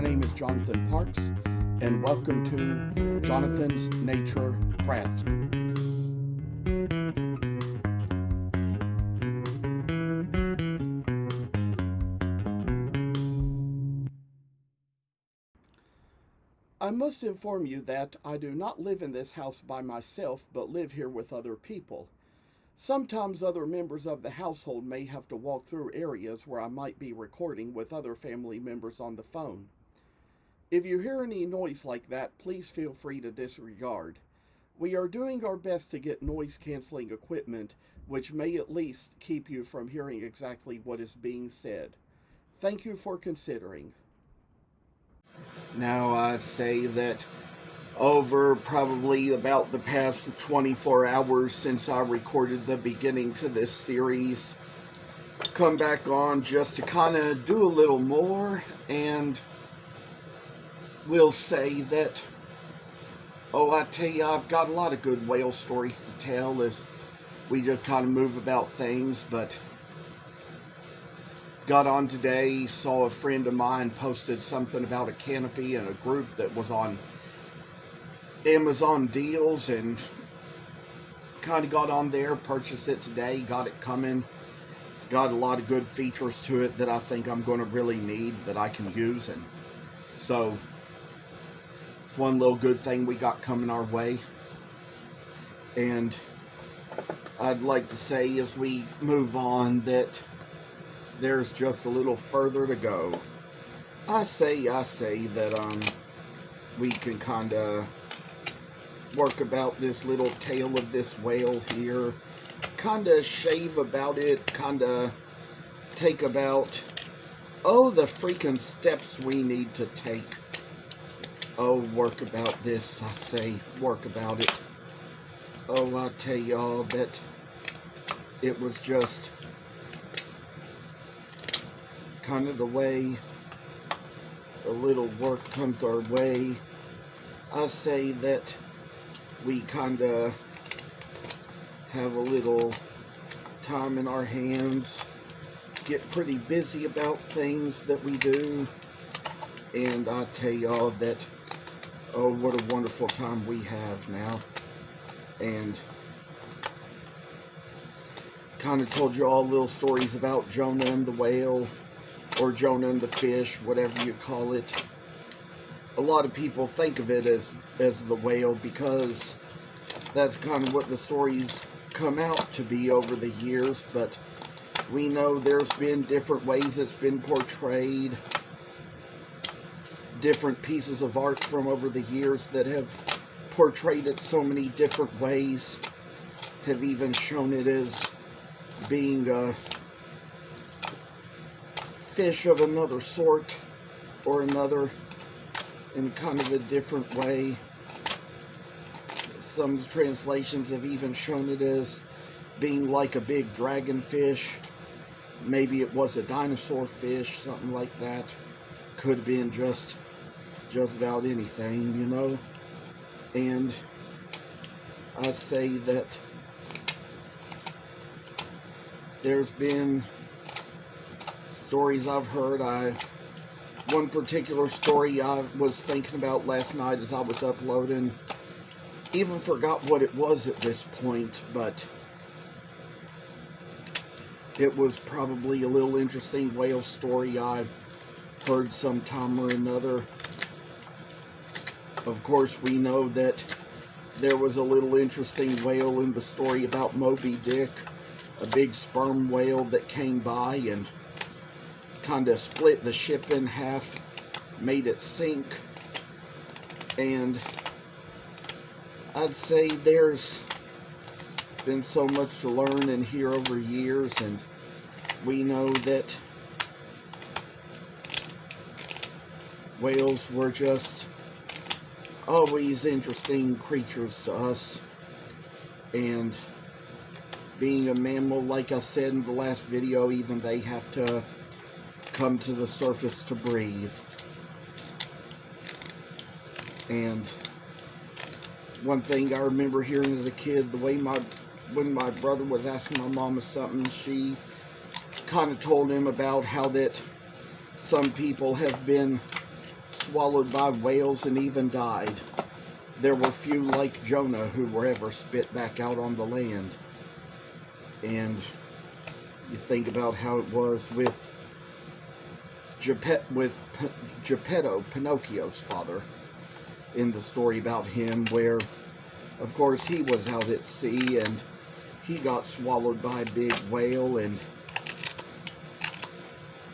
My name is Jonathan Parks, and welcome to Jonathan's Nature Crafts. I must inform you that I do not live in this house by myself, but live here with other people. Sometimes other members of the household may have to walk through areas where I might be recording with other family members on the phone. If you hear any noise like that, please feel free to disregard. We are doing our best to get noise-canceling equipment, which may at least keep you from hearing exactly what is being said. Thank you for considering. Now, I'd say that over probably about the past 24 hours since I recorded the beginning to this series, come back on just to kind of do a little more, and we'll say that, I tell you, I've got a lot of good whale stories to tell as we just kind of move about things, but got on today, saw a friend of mine posted something about a canopy in a group that was on Amazon deals, and kind of got on there, purchased it today, got it coming. It's got a lot of good features to it that I think I'm going to really need, that I can use, and so one little good thing we got coming our way. And I'd like to say as we move on that there's just a little further to go. I say that we can kind of work about this little tale of this whale here, kind of shave about it, kind of take about, the freaking steps we need to take. Work about this, I say, work about it. I tell y'all that it was just kind of the way a little work comes our way. I say that we kind of have a little time in our hands, get pretty busy about things that we do, and I tell y'all that, what a wonderful time we have now. And kind of told you all little stories about Jonah and the whale, or Jonah and the fish, whatever you call it. A lot of people think of it as the whale because that's kind of what the stories come out to be over the years, but we know there's been different ways it's been portrayed, different pieces of art from over the years that have portrayed it so many different ways, have even shown it as being a fish of another sort or another in kind of a different way. Some translations have even shown it as being like a big dragonfish. Maybe it was a dinosaur fish, something like that. Could have been just about anything, you know. And I say that there's been stories I've heard. One particular story I was thinking about last night as I was uploading, even forgot what it was at this point, but it was probably a little interesting whale story I heard sometime or another. Of course, we know that there was a little interesting whale in the story about Moby Dick, a big sperm whale that came by and kind of split the ship in half, made it sink. And I'd say there's been so much to learn and hear over years, and we know that whales were just always interesting creatures to us, and being a mammal, like I said in the last video, even they have to come to the surface to breathe. And one thing I remember hearing as a kid, the way when my brother was asking my mama something, she kind of told him about how that some people have been swallowed by whales and even died. There were few like Jonah who were ever spit back out on the land. And you think about how it was with Geppetto, Pinocchio's father, in the story about him, where, of course, he was out at sea and he got swallowed by a big whale, and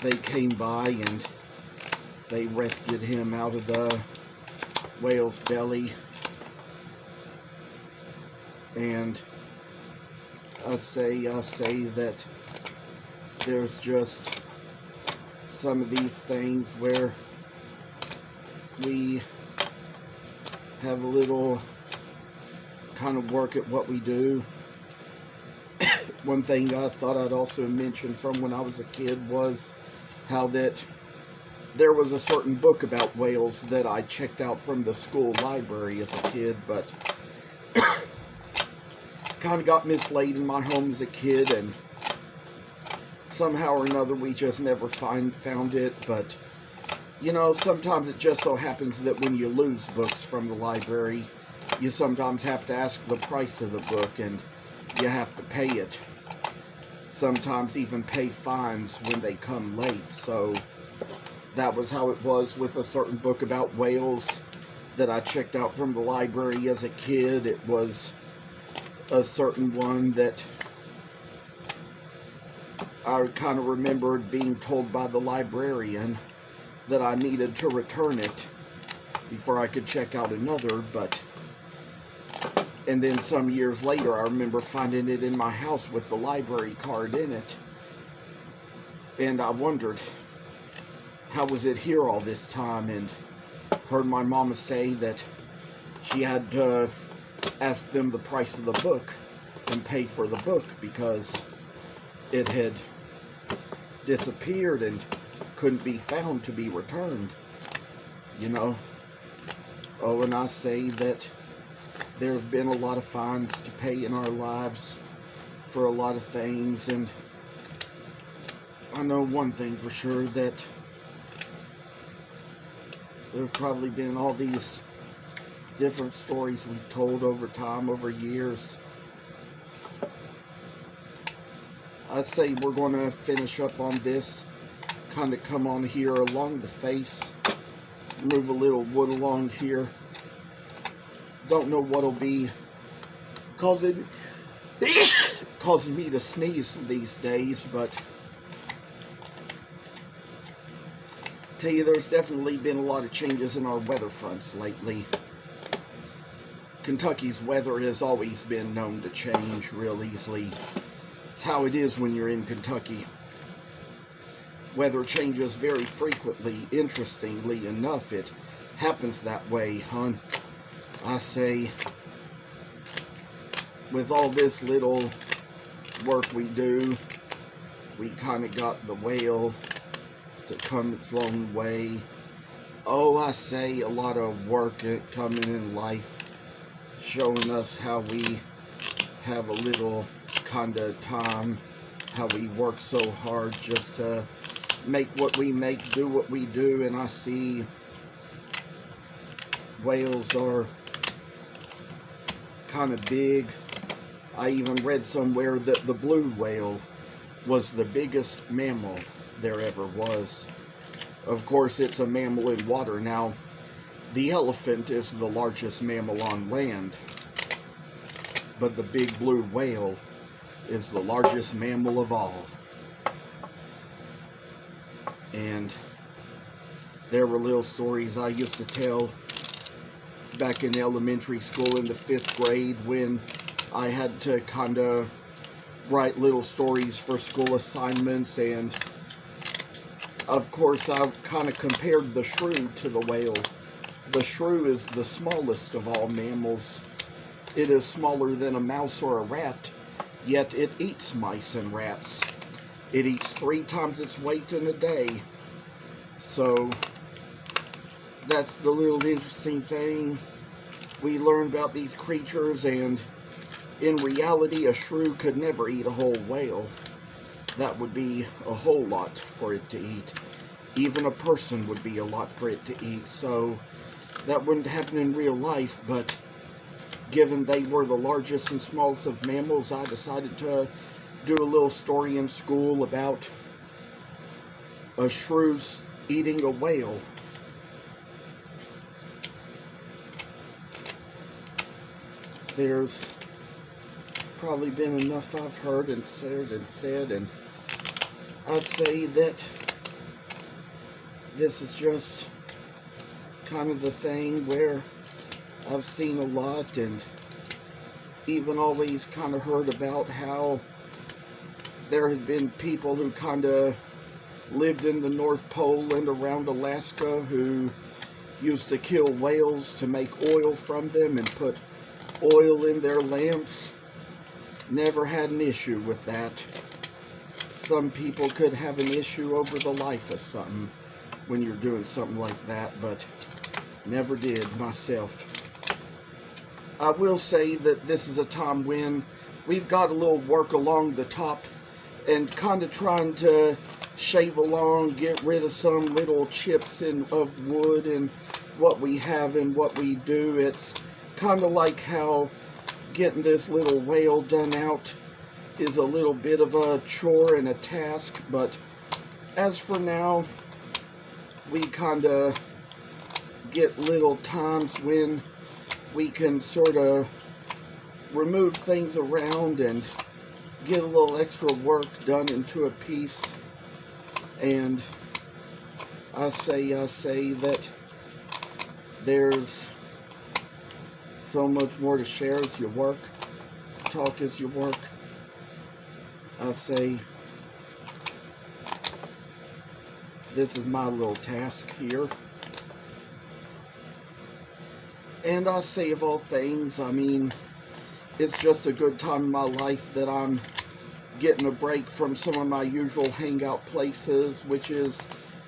they came by and they rescued him out of the whale's belly. And I say that there's just some of these things where we have a little kind of work at what we do. One thing I thought I'd also mention from when I was a kid was how that there was a certain book about whales that I checked out from the school library as a kid, but kind of got mislaid in my home as a kid, and somehow or another we just never found it. But you know, sometimes it just so happens that when you lose books from the library, you sometimes have to ask the price of the book, and you have to pay it. Sometimes even pay fines when they come late. So that was how it was with a certain book about whales that I checked out from the library as a kid. It was a certain one that I kind of remembered being told by the librarian that I needed to return it before I could check out another, and then some years later I remember finding it in my house with the library card in it, and I wondered, how was it here all this time? And heard my mama say that she had to ask them the price of the book and pay for the book because it had disappeared and couldn't be found to be returned, you know. Oh, and I say that there have been a lot of fines to pay in our lives for a lot of things, and I know one thing for sure, that there have probably been all these different stories we've told over time, over years. I say we're going to finish up on this, kind of come on here along the face, move a little wood along here. Don't know what'll be causing me to sneeze these days, but tell you, there's definitely been a lot of changes in our weather fronts lately. Kentucky's weather has always been known to change real easily. It's how it is when you're in Kentucky. Weather changes very frequently. Interestingly enough, it happens that way, hon. I say, with all this little work we do, we kind of got the whale to come its long way. Oh, I say, a lot of work coming in life, showing us how we have a little kind of time, how we work so hard just to make what we make, do what we do. And I see whales are kind of big. I even read somewhere that the blue whale was the biggest mammal there ever was. Of course, it's a mammal in water. Now, the elephant is the largest mammal on land, but the big blue whale is the largest mammal of all. And there were little stories I used to tell back in elementary school in the 5th grade, when I had to kind of write little stories for school assignments. And of course I kind of compared the shrew to the whale. The shrew is the smallest of all mammals. It is smaller than a mouse or a rat, yet it eats mice and rats. It eats 3 times its weight in a day. So that's the little interesting thing we learn about these creatures. And in reality, a shrew could never eat a whole whale. That would be a whole lot for it to eat. Even a person would be a lot for it to eat. So that wouldn't happen in real life, but given they were the largest and smallest of mammals, I decided to do a little story in school about a shrews eating a whale. There's probably been enough I've heard and said, and I say that this is just kind of the thing where I've seen a lot, and even always kind of heard about how there had been people who kind of lived in the North Pole and around Alaska who used to kill whales to make oil from them and put oil in their lamps. Never had an issue with that. Some people could have an issue over the life of something when you're doing something like that, but never did myself. I will say that this is a time when we've got a little work along the top and kind of trying to shave along, get rid of some little chips of wood and what we have and what we do. It's kind of like how getting this little whale done out is a little bit of a chore and a task, but as for now, we kind of get little times when we can sort of remove things around and get a little extra work done into a piece. And I say that there's so much more to share as you work, talk as you work. I say this is my little task here. And I say, of all things, I mean, it's just a good time in my life that I'm getting a break from some of my usual hangout places, which is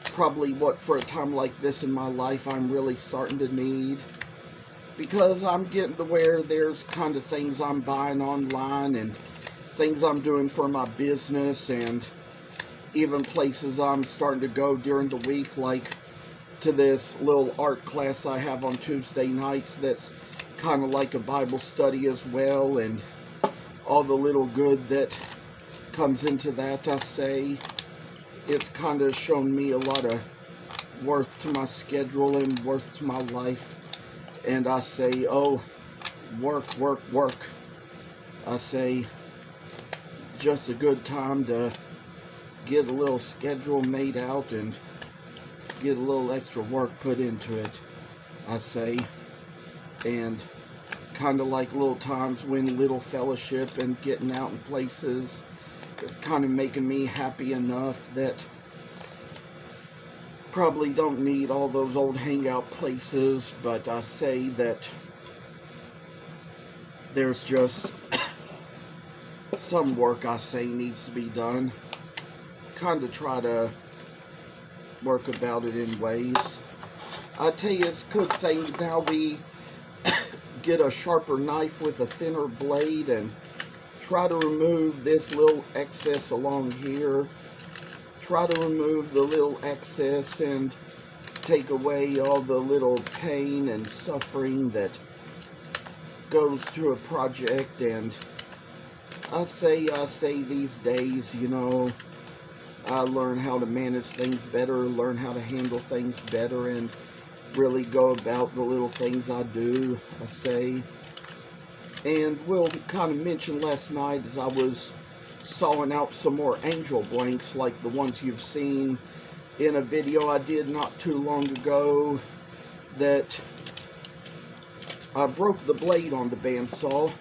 probably what, for a time like this in my life, I'm really starting to need. Because I'm getting to where there's kind of things I'm buying online and things I'm doing for my business, and even places I'm starting to go during the week, like to this little art class I have on Tuesday nights that's kind of like a Bible study as well, and all the little good that comes into that. I say it's kind of shown me a lot of worth to my schedule and worth to my life. And I say, oh, work. I say just a good time to get a little schedule made out and get a little extra work put into it, I say. And kind of like little times when little fellowship and getting out in places is kind of making me happy enough that probably don't need all those old hangout places, but I say that there's just some work I say needs to be done. Kind of try to work about it in ways. I tell you, it's a good thing now we get a sharper knife with a thinner blade and try to remove this little excess along here. Try to remove the little excess and take away all the little pain and suffering that goes to a project. And I say these days, you know, I learn how to manage things better, learn how to handle things better, and really go about the little things I do, I say. And we'll kind of mention last night as I was sawing out some more angel blanks like the ones you've seen in a video I did not too long ago, that I broke the blade on the bandsaw.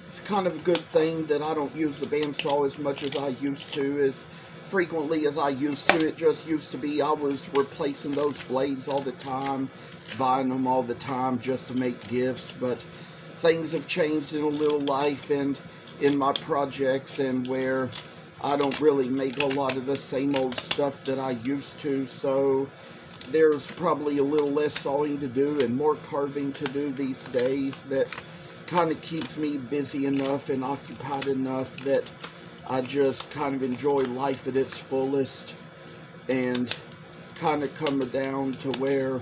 It's kind of a good thing that I don't use the bandsaw as much as I used to, as frequently as I used to. It just used to be I was replacing those blades all the time, buying them all the time just to make gifts, but things have changed in a little life and in my projects, and where I don't really make a lot of the same old stuff that I used to, so there's probably a little less sawing to do and more carving to do these days that kind of keeps me busy enough and occupied enough that I just kind of enjoy life at its fullest. And kind of coming down to where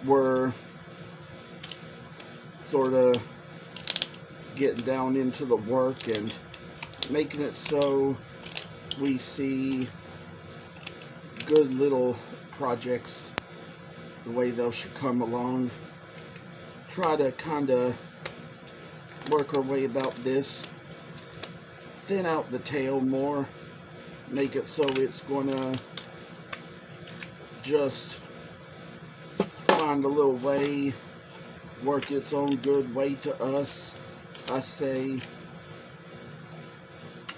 we're sort of getting down into the work and making it so we see good little projects the way they should come along. Try to kind of work our way about this, thin out the tail more, make it so it's gonna just find a little way, work its own good way to us. I say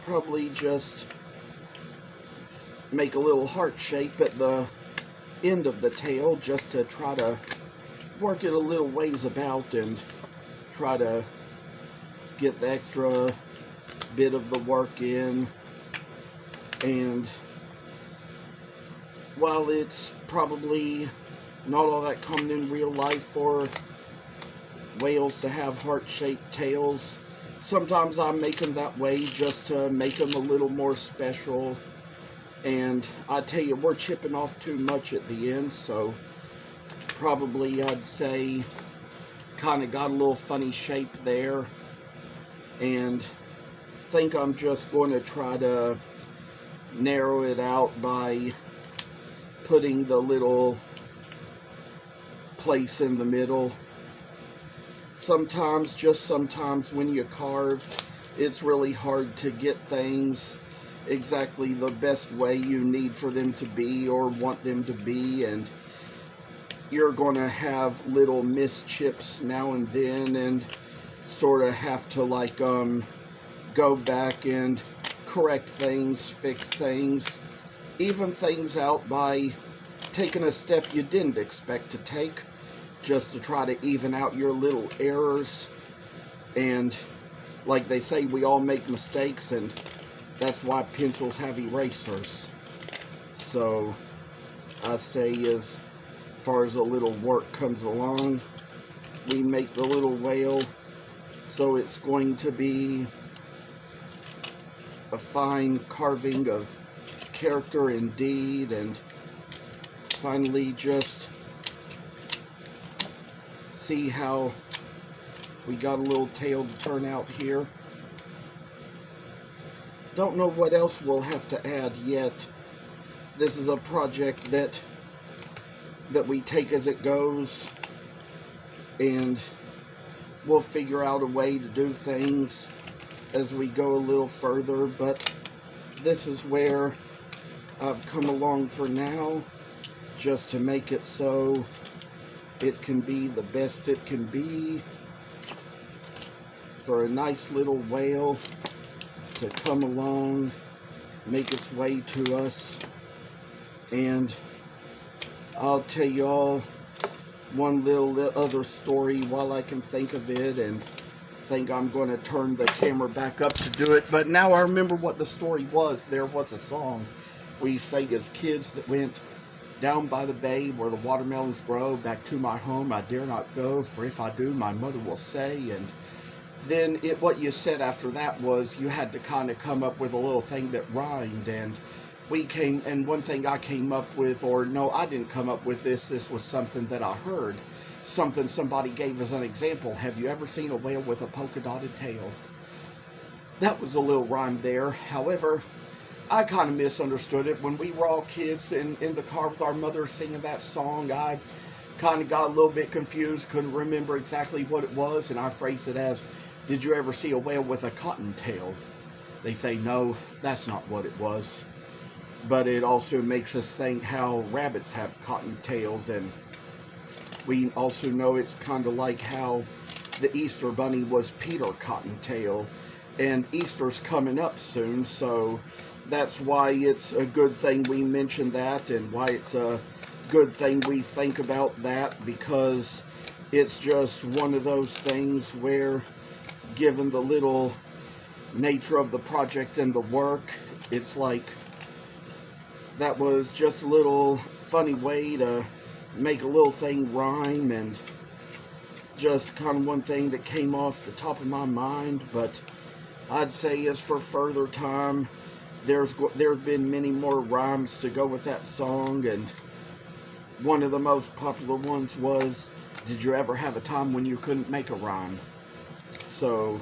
probably just make a little heart shape at the end of the tail just to try to work it a little ways about and try to get the extra bit of the work in. And while it's probably not all that common in real life for whales to have heart-shaped tails, sometimes I make them that way just to make them a little more special. And I tell you, we're chipping off too much at the end, so probably I'd say kind of got a little funny shape there, and think I'm just going to try to narrow it out by putting the little place in the middle. Sometimes, just sometimes when you carve, it's really hard to get things exactly the best way you need for them to be or want them to be, and you're going to have little mischips now and then and sort of have to like go back and correct things, fix things, even things out by taking a step you didn't expect to take, just to try to even out your little errors. And like they say, we all make mistakes, and that's why pencils have erasers. So I say, as far as a little work comes along, we make the little whale so it's going to be a fine carving of character indeed. And finally just see how we got a little tail to turn out here. Don't know what else we'll have to add yet. This is a project that we take as it goes, and we'll figure out a way to do things as we go a little further, but this is where I've come along for now, just to make it so it can be the best it can be for a nice little whale to come along, make its way to us. And I'll tell you all one little other story while I can think of it, and think I'm going to turn the camera back up to do it. But now I remember what the story was. There was a song we sang as kids that went, "Down by the bay where the watermelons grow, back to my home I dare not go, for if I do my mother will say." And then what you said after that was you had to kind of come up with a little thing that rhymed, and one thing I came up with, or no, I didn't come up with this was something that I heard, something somebody gave as an example. Have you ever seen a whale with a polka dotted tail? That was a little rhyme there. However, I kind of misunderstood it. When we were all kids in the car with our mother singing that song, I kind of got a little bit confused, couldn't remember exactly what it was, and I phrased it as, "Did you ever see a whale with a cotton tail?" They say, no, that's not what it was. But it also makes us think how rabbits have cotton tails, and we also know it's kind of like how the Easter Bunny was Peter Cottontail, and Easter's coming up soon, so that's why it's a good thing we mention that, and why it's a good thing we think about that, because it's just one of those things where, given the little nature of the project and the work, it's like that was just a little funny way to make a little thing rhyme, and just kind of one thing that came off the top of my mind. But I'd say as for further time, there's been many more rhymes to go with that song, and One of the most popular ones was, did you ever have a time when you couldn't make a rhyme? So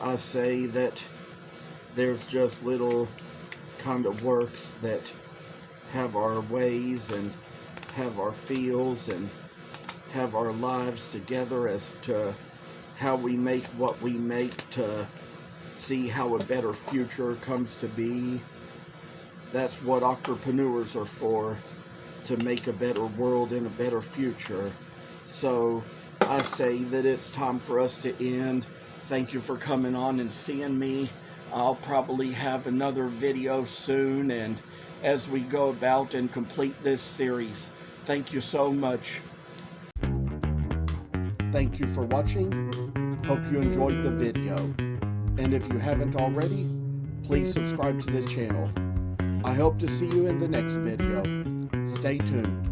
I say that there's just little kind of works that have our ways and have our feels and have our lives together as to how we make what we make to see how a better future comes to be. That's what entrepreneurs are for, to make a better world and a better future. So I say that it's time for us to end. Thank you for coming on and seeing me. I'll probably have another video soon, and as we go about and complete this series. Thank you so much. Thank you for watching. Hope you enjoyed the video. And if you haven't already, please subscribe to this channel. I hope to see you in the next video. Stay tuned.